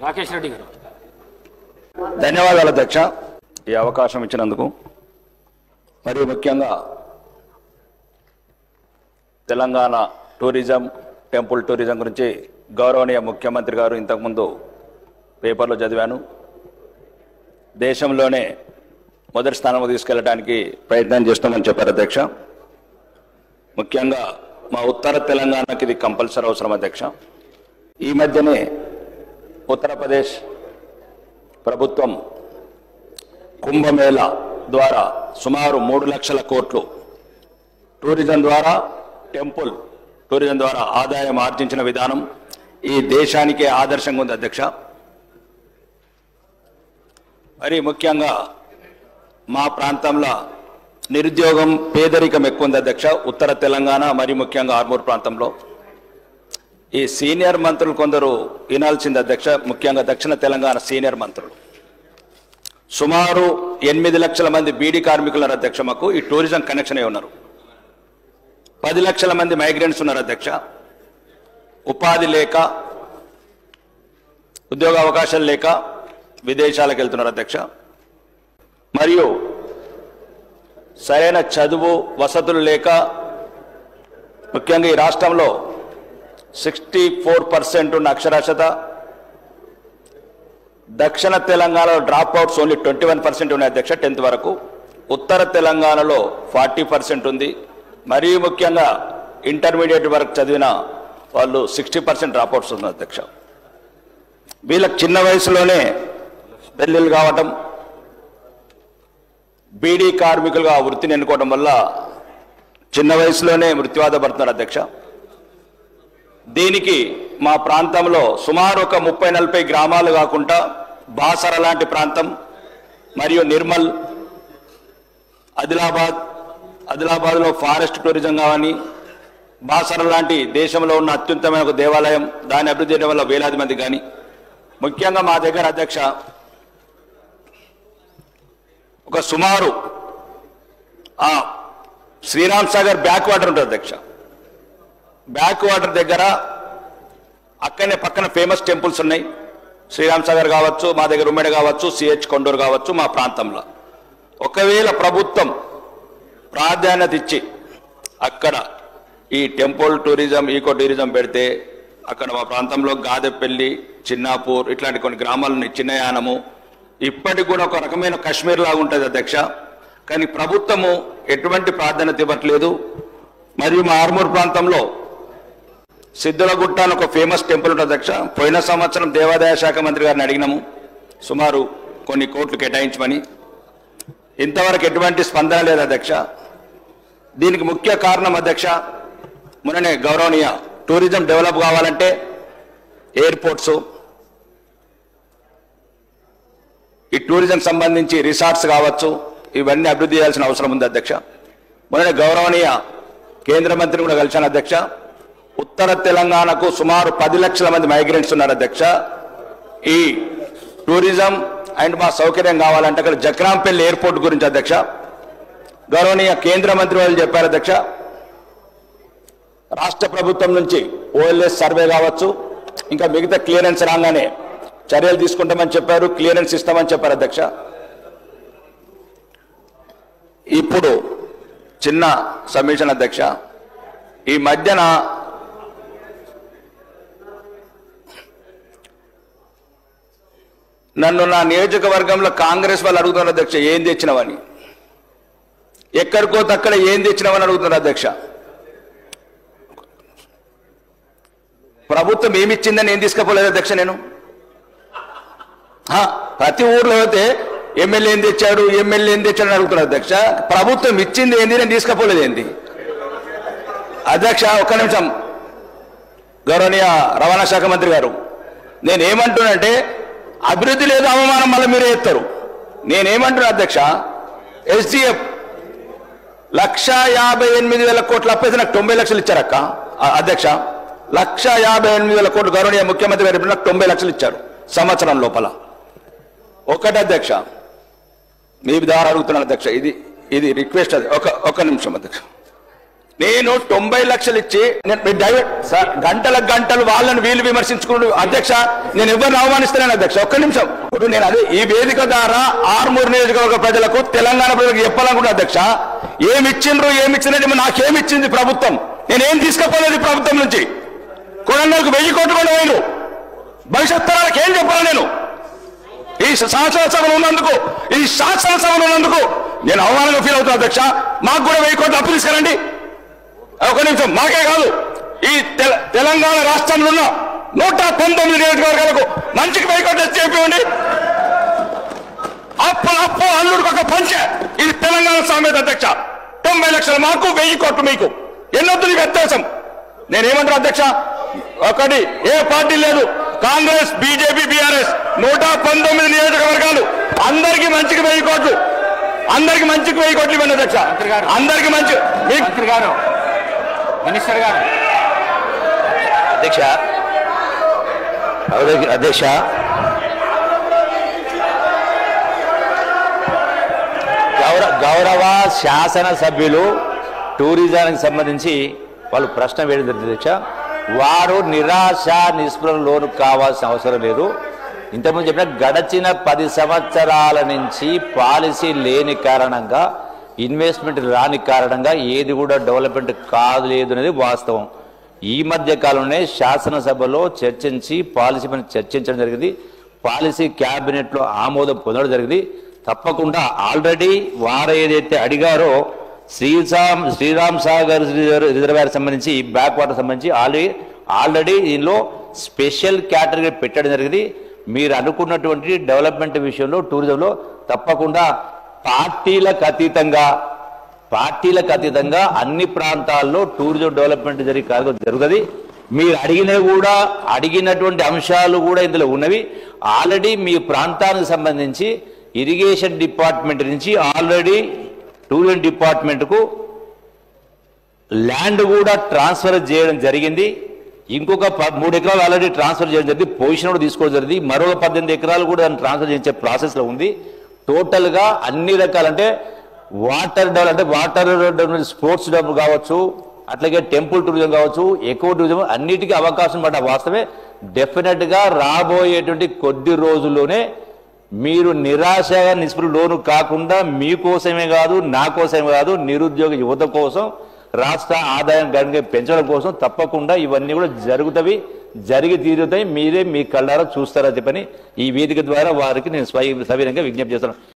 రాకేష్ రెడ్డి గారు. ధన్యవాదాలు అధ్యక్ష, ఈ అవకాశం ఇచ్చినందుకు. మరియు ముఖ్యంగా తెలంగాణ టూరిజం, టెంపుల్ టూరిజం గురించి గౌరవనీయ ముఖ్యమంత్రి గారు ఇంతకుముందు పేపర్లో చదివాను. దేశంలోనే మొదటి స్థానంలో తీసుకెళ్ళడానికి ప్రయత్నం చేస్తామని చెప్పారు అధ్యక్ష. ముఖ్యంగా మా ఉత్తర తెలంగాణకి ఇది కంపల్సరీ అవసరం అధ్యక్ష. ఈ మధ్యనే ఉత్తరప్రదేశ్ ప్రభుత్వం కుంభమేళా ద్వారా సుమారు 3 లక్షల కోట్లు టూరిజం ద్వారా, టెంపుల్ టూరిజం ద్వారా ఆదాయం ఆర్జించిన విధానం ఈ దేశానికే ఆదర్శంగా ఉంది అధ్యక్ష. మరి ముఖ్యంగా మా ప్రాంతంలో నిరుద్యోగం, పేదరికం ఎక్కువ ఉంది అధ్యక్ష. ఉత్తర తెలంగాణ మరి ముఖ్యంగా ఆర్మూర్ ప్రాంతంలో ఈ సీనియర్ మంత్రులు కొందరు వినాల్సింది అధ్యక్ష. ముఖ్యంగా దక్షిణ తెలంగాణ సీనియర్ మంత్రులు సుమారు 8 లక్షల మంది బీడీ కార్మికులు అధ్యక్ష. మాకు ఈ టూరిజం కనెక్షన్ అయి ఉన్నారు. 10 లక్షల మంది మైగ్రెంట్స్ ఉన్నారు అధ్యక్ష. ఉపాధి లేక, ఉద్యోగ అవకాశాలు లేక విదేశాలకు వెళ్తున్నారు అధ్యక్ష. మరియు సరైన చదువు, వసతులు లేక ముఖ్యంగా ఈ రాష్ట్రంలో 64% ఉన్న అక్షరాస్యత, దక్షిణ తెలంగాణలో డ్రాప్ అవుట్స్ ఓన్లీ 21% ఉన్నాయి అధ్యక్ష 10th వరకు. ఉత్తర తెలంగాణలో 40% ఉంది. మరీ ముఖ్యంగా ఇంటర్మీడియట్ వరకు చదివిన వాళ్ళు 60% డ్రాప్ అవుట్స్ ఉంది అధ్యక్ష. వీళ్ళకి చిన్న వయసులోనే పెళ్ళిళ్ళు కావటం, బీడీ కార్మికులుగా వృత్తిని ఎన్నుకోవడం వల్ల చిన్న వయసులోనే మృత్యువాత పడుతున్నారు అధ్యక్ష. దీనికి మా ప్రాంతంలో సుమారు ఒక 30-40 గ్రామాలు కాకుండా బాసర లాంటి ప్రాంతం మరియు నిర్మల్, ఆదిలాబాద్లో ఫారెస్ట్ టూరిజం కావని, బాసర లాంటి దేశంలో ఉన్న అత్యుత్తమైన ఒక దేవాలయం, దాన్ని అభివృద్ధి చేయడం వల్ల వేలాది మంది కానీ, ముఖ్యంగా మా దగ్గర అధ్యక్ష ఒక సుమారు శ్రీరామ్ సాగర్ బ్యాక్ వాటర్ ఉంటుంది అధ్యక్ష. బ్యాక్ వాటర్ దగ్గర అక్కడనే పక్కన ఫేమస్ టెంపుల్స్ ఉన్నాయి. శ్రీరామ్ సాగర్ కావచ్చు, మా దగ్గర ఉమ్మడి కావచ్చు, సిహెచ్ కొండూరు కావచ్చు. మా ప్రాంతంలో ఒకవేళ ప్రభుత్వం ప్రాధాన్యత ఇచ్చి అక్కడ ఈ టెంపుల్ టూరిజం, ఈకో టూరిజం పెడితే అక్కడ మా ప్రాంతంలో గాదెపల్లి, చిన్నాపూర్ ఇట్లాంటి కొన్ని గ్రామాలని, చిన్నయానము ఇప్పటికి కూడా ఒక రకమైన కాశ్మీర్ లాగా ఉంటుంది అధ్యక్ష. కానీ ప్రభుత్వము ఎటువంటి ప్రాధాన్యత ఇవ్వట్లేదు. మరియు మా ఆర్మూర్ ప్రాంతంలో సిద్ధులగుట్ట అని ఒక ఫేమస్ టెంపుల్ ఉంటుంది అధ్యక్ష. పోయిన సంవత్సరం దేవాదాయ శాఖ మంత్రి గారిని అడిగినాము సుమారు కొన్ని కోట్లు కేటాయించమని. ఇంతవరకు ఎటువంటి స్పందన లేదు అధ్యక్ష. దీనికి ముఖ్య కారణం అధ్యక్ష, మొన్ననే గౌరవనీయ టూరిజం డెవలప్ కావాలంటే ఎయిర్పోర్ట్స్, ఈ టూరిజం సంబంధించి రిసార్ట్స్ కావచ్చు, ఇవన్నీ అభివృద్ధి చేయాల్సిన అవసరం ఉంది అధ్యక్ష. మొన్న గౌరవనీయ కేంద్ర మంత్రిని కూడా కలిశాను అధ్యక్ష. ఉత్తర తెలంగాణకు సుమారు 10 లక్షల మంది మైగ్రెంట్స్ ఉన్నారు అధ్యక్ష. ఈ టూరిజం అండ్ మా సౌకర్యం కావాలంటే అక్కడ జక్రాంపల్లి ఎయిర్పోర్ట్ గురించి అధ్యక్ష గౌరవనీయ కేంద్ర మంత్రి వాళ్ళు చెప్పారు అధ్యక్ష. రాష్ట్ర ప్రభుత్వం నుంచి ఓఎల్ఎస్ సర్వే కావచ్చు, ఇంకా మిగతా క్లియరెన్స్ రాగానే చర్యలు తీసుకుంటామని చెప్పారు, క్లియరెన్స్ ఇస్తామని చెప్పారు అధ్యక్ష. ఇప్పుడు చిన్న సబ్మిషన్ అధ్యక్ష, ఈ మధ్యన నన్ను నా నియోజకవర్గంలో కాంగ్రెస్ వాళ్ళు అడుగుతున్నారు అధ్యక్ష, ఏం తెచ్చినవని. ఎక్కడికో అక్కడ ఏం తెచ్చినవని అడుగుతున్నారు అధ్యక్ష. ప్రభుత్వం ఏమిచ్చిందని ఏం తీసుకపోలేదు అధ్యక్ష. నేను ప్రతి ఊర్లో అయితే ఎమ్మెల్యే ఏం తెచ్చాడు, ఎమ్మెల్యే ఏం తెచ్చాడు అని అడుగుతున్నారు అధ్యక్ష. ప్రభుత్వం ఇచ్చింది ఏంది, నేను తీసుకపోలేదు ఏంది అధ్యక్ష. ఒక్క నిమిషం గౌరవనీయ రవాణా శాఖ మంత్రి గారు, నేనేమంటున్నానంటే అభివృద్ధి లేదు, అవమానం మళ్ళీ మీరే ఎత్తారు. నేనేమంటున్నా అధ్యక్ష, ఎస్డిఎఫ్ 1,58,000 కోట్లు అప్పేసి నాకు 90 లక్షలు ఇచ్చారక్క అధ్యక్ష. 1,58,000 కోట్లు గౌరవనీయ ముఖ్యమంత్రి గారు నాకు 90 లక్షలు ఇచ్చారు సంవత్సరం లోపల. ఒకటి అధ్యక్ష, మీ ద్వారా అడుగుతున్నాను అధ్యక్ష, ఇది రిక్వెస్ట్. ఒక నిమిషం అధ్యక్ష. నేను 90 లక్షలు ఇచ్చి గంటల గంటలు వాళ్ళని వీళ్ళు విమర్శించుకుంటూ అధ్యక్ష నేను ఎవరిని అవమానిస్తున్నాను అధ్యక్ష ఒక్క నిమిషం ఇప్పుడు నేను అదే ఈ వేదిక ద్వారా ఆర్మూర్ నియోజకవర్గ ప్రజలకు తెలంగాణ ప్రజలకు చెప్పాలనుకుంటున్నా అధ్యక్ష ఏమిచ్చినట్టు నాకేమిచ్చింది ప్రభుత్వం నేనేం తీసుకపోలేదు ప్రభుత్వం నుంచి కొడంగల్కు 1000 కోట్లు కూడా వేయను భవిష్యత్ తరాలకు ఏం చెప్పాలి నేను ఈ శాసనసభలో ఉన్నందుకు నేను అవమానంగా ఫీల్ అవుతున్నా అధ్యక్ష మాకు కూడా 1000 కోట్లు అప్పు తీసుకురండి ఒక నిమిషం మాకే కాదు ఈ తెలంగాణ రాష్ట్రంలో ఉన్న 119 నియోజకవర్గాలకు మంచికి 1000 కోట్లు చెప్పండి అప్పు అల్లుడికి ఒక పంచే ఇది తెలంగాణ సామెత అధ్యక్ష 90 లక్షలు మాకు 1000 కోట్లు మీకు ఎన్నొద్దు నీ వ్యత్యాసం నేనేమంటారు అధ్యక్ష ఒకటి ఏ పార్టీ లేదు కాంగ్రెస్ బీజేపీ బీఆర్ఎస్ 119 నియోజకవర్గాలు అందరికీ మంచికి 1000 కోట్లు ఇవ్వండి అధ్యక్ష అందరికీ మంచి మినిస్టర్ గారు అధ్యక్ష గౌరవ శాసనసభ్యులు టూరిజానికి సంబంధించి వాళ్ళు ప్రశ్న వేయడం జరిగింది అధ్యక్ష వారు నిరాశ నిస్పృహ లోను కావాల్సిన అవసరం లేదు ఇంతకుముందు చెప్పిన గడచిన 10 సంవత్సరాల నుంచి పాలసీ లేని కారణంగా ఇన్వెస్ట్మెంట్ రాని కారణంగా ఏది కూడా డెవలప్మెంట్ కాలేదు అనేది వాస్తవం ఈ మధ్య కాలంలోనే శాసనసభలో చర్చించి పాలసీ పైన చర్చించడం జరిగింది పాలసీ క్యాబినెట్లో ఆమోదం పొందడం జరిగింది తప్పకుండా ఆల్రెడీ వారు ఏదైతే అడిగారో శ్రీరామ్ సాగర్ రిజర్వాయర్ సంబంధించి బ్యాక్ వాటర్ సంబంధించి ఆల్రెడీ దీనిలో స్పెషల్ కేటగిరీ పెట్టడం జరిగింది మీరు అనుకున్నటువంటి డెవలప్మెంట్ విషయంలో టూరిజంలో తప్పకుండా పార్టీలకు అతీతంగా అన్ని ప్రాంతాల్లో టూరిజం డెవలప్మెంట్ జరుగుతుంది మీరు అడిగినటువంటి అంశాలు కూడా ఇందులో ఉన్నవి ఆల్రెడీ మీ ప్రాంతానికి సంబంధించి ఇరిగేషన్ డిపార్ట్మెంట్ నుంచి ఆల్రెడీ టూరిజం డిపార్ట్మెంట్కు ల్యాండ్ కూడా ట్రాన్స్ఫర్ చేయడం జరిగింది ఇంకొక 3 ఎకరాలు ఆల్రెడీ ట్రాన్స్ఫర్ చేయడం జరిగింది పొజిషన్ కూడా తీసుకోవడం జరిగింది మరో 18 ఎకరాలు కూడా దాన్ని ట్రాన్స్ఫర్ చేసే ప్రాసెస్లో ఉంది టోటల్గా అన్ని రకాలంటే వాటర్ డెవలప్మెంట్ స్పోర్ట్స్ డెవలప్ కావచ్చు అట్లాగే టెంపుల్ టూరిజం కావచ్చు ఎకో టూరిజం అన్నిటికీ అవకాశం పడ్డ వాస్తవమే డెఫినెట్గా రాబోయేటువంటి కొద్ది రోజుల్లోనే మీరు నిరాశగా నిస్పృహ లోను కాకుండా మీకోసమే కాదు నా కోసమే కాదు నిరుద్యోగ యువత కోసం రాష్ట్ర ఆదాయం గణనీయంగా పెంచడం కోసం తప్పకుండా ఇవన్నీ కూడా జరిగి తీరుతాయి మీరే మీ కళ్ళారా చూస్తారని చెప్పని ఈ వేదిక ద్వారా వారికి నేను సవినయంగా విజ్ఞప్తి చేస్తున్నాను